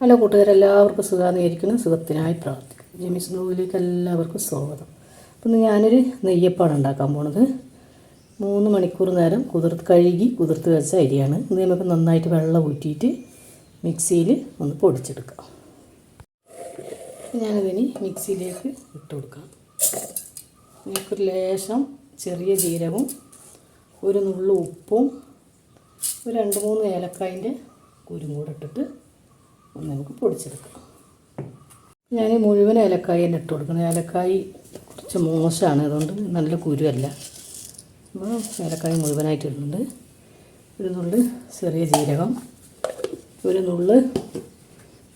Hello കൂട്ടുകാരെല്ലാവർക്കും സുഖമായിരിക്കുന്നു. സുഖത്തിനായി പ്രാർത്ഥിക്കും. ജെമിസ് ബ്ലോഗിലേക്ക് എല്ലാവർക്കും സ്വാഗതം. അപ്പം ഞാനൊരു നെയ്യപ്പാണ് ഉണ്ടാക്കാൻ പോണത്. 3 മണിക്കൂർ നേരം കുതിർത്ത് വെച്ച അരിയാണ്. ഇത് നമുക്ക് നന്നായിട്ട് വെള്ളം ഊറ്റിയിട്ട് മിക്സിയിൽ ഒന്ന് പൊടിച്ചെടുക്കാം. ഞാനിതിന് മിക്സിയിലേക്ക് ഇട്ട് കൊടുക്കാം. ഇതിലേക്കൊരു ലേശം ചെറിയ ജീരകവും ഒരു നുള്ളു ഉപ്പും ഒരു 2-3 ഏലക്കായിൻ്റെ കുരും കൂടെ ഇട്ടിട്ട് ഒന്ന് നമുക്ക് പൊടിച്ചെടുക്കാം. ഞാൻ മുഴുവൻ ഏലക്കായി തന്നെ ഇട്ട് കൊടുക്കണം. ഏലക്കായി കുറച്ച് മോശമാണ്, അതുകൊണ്ട് നല്ല കുരുവല്ല. അപ്പോൾ ഏലക്കായി മുഴുവനായിട്ട് ഇടുന്നുണ്ട്. ഒരു നുള്ളു ചെറിയ ജീരകം, ഒരു നുള്ളു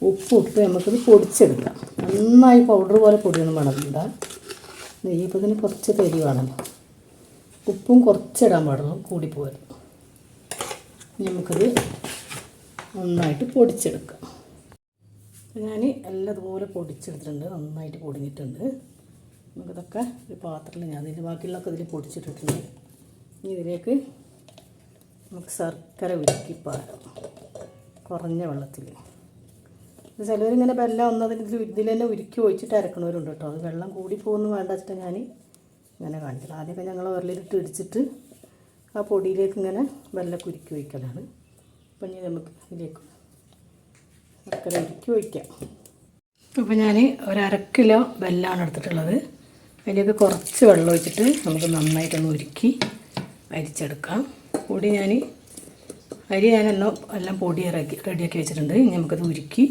ഉപ്പ് ഇട്ട് നമുക്കിത് പൊടിച്ചെടുക്കാം. നന്നായി പൗഡർ പോലെ പൊടിയൊന്നും വേണമെന്നില്ല. നെയ്യപ്പത്തിന് കുറച്ച് തരി വേണമല്ലോ. ഉപ്പും കുറച്ചിടാൻ പാടുള്ളൂ, കൂടിപ്പോകരുത്. നമുക്കത് നന്നായിട്ട് പൊടിച്ചെടുക്കാം. ഞാൻ എല്ലാം ഇതുപോലെ പൊടിച്ചെടുത്തിട്ടുണ്ട്, നന്നായിട്ട് പൊടിഞ്ഞിട്ടുണ്ട്. നമുക്കിതൊക്കെ ഒരു പാത്രത്തിൽ ഞാൻ ഇതിൻ്റെ ബാക്കിയുള്ളതൊക്കെ ഇതിൽ പൊടിച്ചിട്ടിട്ടുണ്ട്. ഇനി ഇതിലേക്ക് നമുക്ക് ശർക്കര ഉരുക്കി പാരാം, കുറഞ്ഞ വെള്ളത്തിൽ. ചിലവരിങ്ങനെ വെള്ളം ഒന്നതിന് ഇതിൽ തന്നെ ഉരുക്കി ഒഴിച്ചിട്ട് അരക്കണവരുണ്ട് കേട്ടോ. അത് വെള്ളം കൂടി പോകുന്നു വേണ്ട വെച്ചിട്ട് ഞാൻ ഇങ്ങനെ കാണിച്ചില്ല. ആദ്യമൊക്കെ ഞങ്ങൾ ഉരലിലിട്ട് ഇടിച്ചിട്ട് ആ പൊടിയിലേക്ക് ഇങ്ങനെ വെള്ളമൊക്കെ ഉരുക്കി ഒഴിക്കലാണ്. അപ്പം ഇനി നമുക്ക് ഇതിലേക്ക് ശർക്കര ഉരുക്കി ഒഴിക്കാം. അപ്പോൾ ഞാൻ ഒരു 1/2 കിലോ വെല്ലമാണ് എടുത്തിട്ടുള്ളത്. അതിലേക്ക് കുറച്ച് വെള്ളം ഒഴിച്ചിട്ട് നമുക്ക് നന്നായിട്ടൊന്ന് ഉരുക്കി അരിച്ചെടുക്കാം. പൊടി അരി എല്ലാം പൊടി റെഡിയാക്കി വെച്ചിട്ടുണ്ട്. ഇനി നമുക്കത് ഉരുക്കി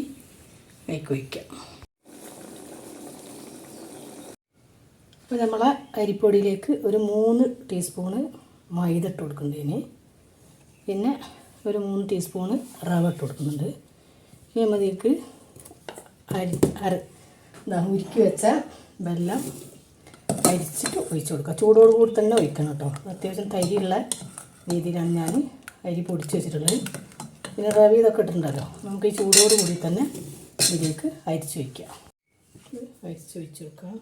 അതിലേക്ക് ഒഴിക്കാം. അപ്പോൾ നമ്മളെ അരിപ്പൊടിയിലേക്ക് ഒരു 3 ടീസ്പൂണ് മൈദ ഇട്ട് കൊടുക്കുന്നുണ്ട്. പിന്നെ ഒരു 3 ടീസ്പൂണ് റവ ഇട്ട് കൊടുക്കുന്നുണ്ട്. ഇനി നമ്മൾക്ക് ഉരുക്കി വെച്ച വെല്ലം അരിച്ചിട്ട് ഒഴിച്ച് കൊടുക്കുക. ചൂടോട് കൂടി തന്നെ ഒഴിക്കണം കേട്ടോ. അത്യാവശ്യം തരിയുള്ള രീതിയിലാണ് ഞാൻ അരി പൊടിച്ച് വെച്ചിട്ടുള്ളത്. പിന്നെ റവ ഇതൊക്കെ ഇട്ടിട്ടുണ്ടല്ലോ, നമുക്ക് ഈ ചൂടോട് കൂടി തന്നെ ഇതിലേക്ക് അരിച്ച് വയ്ക്കാം. അരിച്ച് ഒഴിച്ച് വെക്കാം.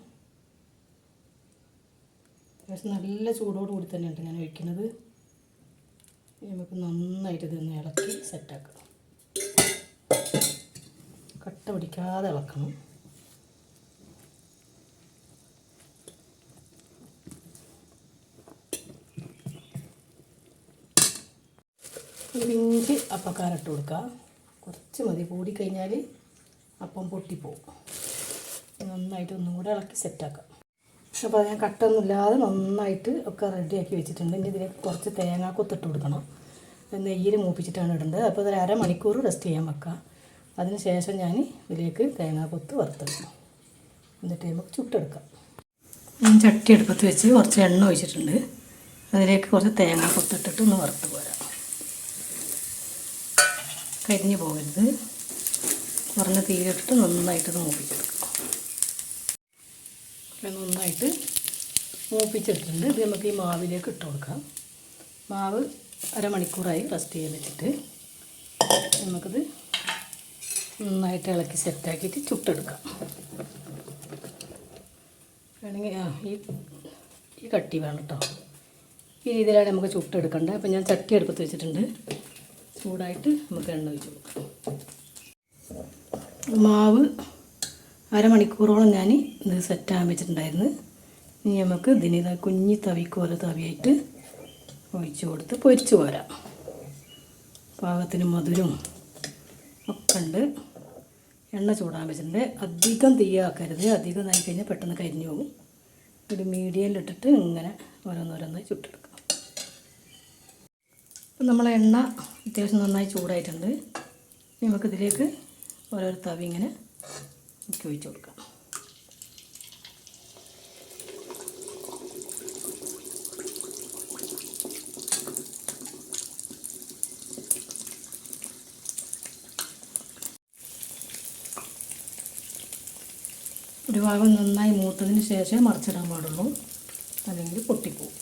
അത്യാവശ്യം നല്ല ചൂടോട് കൂടി തന്നെയുണ്ട് ഞാൻ ഒഴിക്കുന്നത്. നമുക്ക് നന്നായിട്ട് ഇതൊന്ന് ഇളക്കി സെറ്റാക്കണം. കട്ട പിടിക്കാതെ ഇളക്കണം. ഒരു പിഞ്ച് അപ്പക്കാരട്ട് കൊടുക്കുക. കുറച്ച് മതി, കൂടിക്കഴിഞ്ഞാൽ അപ്പം പൊട്ടിപ്പോവും. നന്നായിട്ട് ഒന്നും കൂടെ ഇളക്കി സെറ്റാക്കാം. അപ്പോൾ ഞാൻ കട്ടൊന്നുമില്ലാതെ നന്നായിട്ട് ഒക്കെ റെഡിയാക്കി വെച്ചിട്ടുണ്ട്. ഇനി ഇതിലേക്ക് കുറച്ച് തേങ്ങാക്കൊത്തിട്ട് കൊടുക്കണം. നെയ്യിൽ മൂപ്പിച്ചിട്ടാണ് ഇടേണ്ടത്. അപ്പോൾ ഒരു 1/2 മണിക്കൂർ റെസ്റ്റ് ചെയ്യാൻ വെക്കാം. അതിന് ശേഷം ഞാൻ ഇതിലേക്ക് തേങ്ങാക്കൊത്ത് വറുത്തെടുക്കണം. എന്നിട്ട് നമുക്ക് ചുട്ടെടുക്കാം. ഞാൻ ചട്ടി അടുപ്പത്ത് വെച്ച് കുറച്ച് എണ്ണ ഒഴിച്ചിട്ടുണ്ട്. അതിലേക്ക് കുറച്ച് തേങ്ങാക്കൊത്തിട്ടിട്ട് ഒന്ന് വറുത്ത് പോരാം. കരിഞ്ഞു പോകരുത്. കുറഞ്ഞ തീയിലിട്ടിട്ട് നന്നായിട്ടൊന്ന് മൂപ്പിച്ചെടുക്കാം. നന്നായിട്ട് മൂപ്പിച്ചെടുത്തിട്ടുണ്ട്. ഇത് നമുക്ക് ഈ മാവിലേക്ക് ഇട്ട് കൊടുക്കാം. മാവ് 1/2 മണിക്കൂറായി റെസ്റ്റ് ചെയ്യാൻ വെച്ചിട്ട് നമുക്കിത് നന്നായിട്ട് ഇളക്കി സെറ്റാക്കിയിട്ട് ചുട്ടെടുക്കാം. വേണമെങ്കിൽ ഈ കട്ടി വേണം കേട്ടോ. ഈ രീതിയിലാണ് നമുക്ക് ചുട്ടെടുക്കേണ്ടത്. അപ്പോൾ ഞാൻ ചട്ടി അടുപ്പത്ത് വെച്ചിട്ടുണ്ട്. ചൂടായിട്ട് നമുക്ക് എണ്ണ ഒഴിച്ച് കൊടുക്കാം. മാവ് 1/2 മണിക്കൂറോളം ഞാൻ ഇത് സെറ്റാകാൻ വെച്ചിട്ടുണ്ടായിരുന്നു. ഇനി നമുക്ക് ഇതിന് കുഞ്ഞി തവിക്കോല തവിയായിട്ട് ഒഴിച്ച് കൊടുത്ത് പൊരിച്ച് പോരാം. പാകത്തിന് മധുരവും ഒക്കെ ഉണ്ട്. എണ്ണ ചൂടാൻ വെച്ചിട്ടുണ്ട്. അധികം തീയാക്കരുത്, അധികം ആയി കഴിഞ്ഞാൽ പെട്ടെന്ന് കരിഞ്ഞു പോകും. ഒരു മീഡിയമിലിട്ടിട്ട് ഇങ്ങനെ ഓരോന്നോരോന്നായി ചുട്ടെടുക്കാം. അപ്പം നമ്മളെ എണ്ണ അത്യാവശ്യം നന്നായി ചൂടായിട്ടുണ്ട്. നമുക്കിതിലേക്ക് ഓരോരോ തവി ഇങ്ങനെ ഒഴിച്ച് കൊടുക്കാം. ഒരു ഭാഗം നന്നായി മൂത്തതിന് ശേഷം മറിച്ചിടാൻ പാടുള്ളൂ, അല്ലെങ്കിൽ പൊട്ടിപ്പോവും.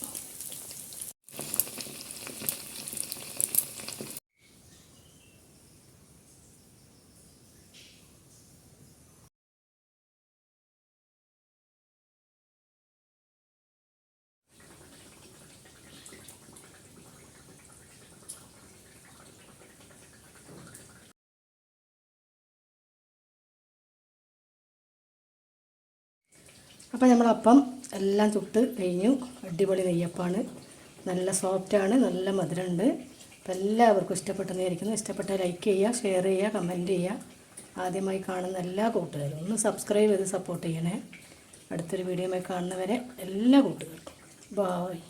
അപ്പോൾ നമ്മളപ്പം എല്ലാം ചുട്ട് കഴിഞ്ഞു. അടിപൊളി നെയ്യപ്പമാണ്. നല്ല സോഫ്റ്റാണ്, നല്ല മധുരമുണ്ട്. അപ്പോൾ എല്ലാവർക്കും ഇഷ്ടപ്പെട്ടെന്ന് വിചാരിക്കുന്നു. ഇഷ്ടപ്പെട്ടാൽ ലൈക്ക് ചെയ്യുക, ഷെയർ ചെയ്യുക, കമൻറ്റ് ചെയ്യുക. ആദ്യമായി കാണുന്ന എല്ലാ കൂട്ടുകാരും ഒന്ന് സബ്സ്ക്രൈബ് ചെയ്ത് സപ്പോർട്ട് ചെയ്യണേ. അടുത്തൊരു വീഡിയോയുമായി കാണുന്നവരെ എല്ലാ കൂട്ടുകാർക്കും ബായ്.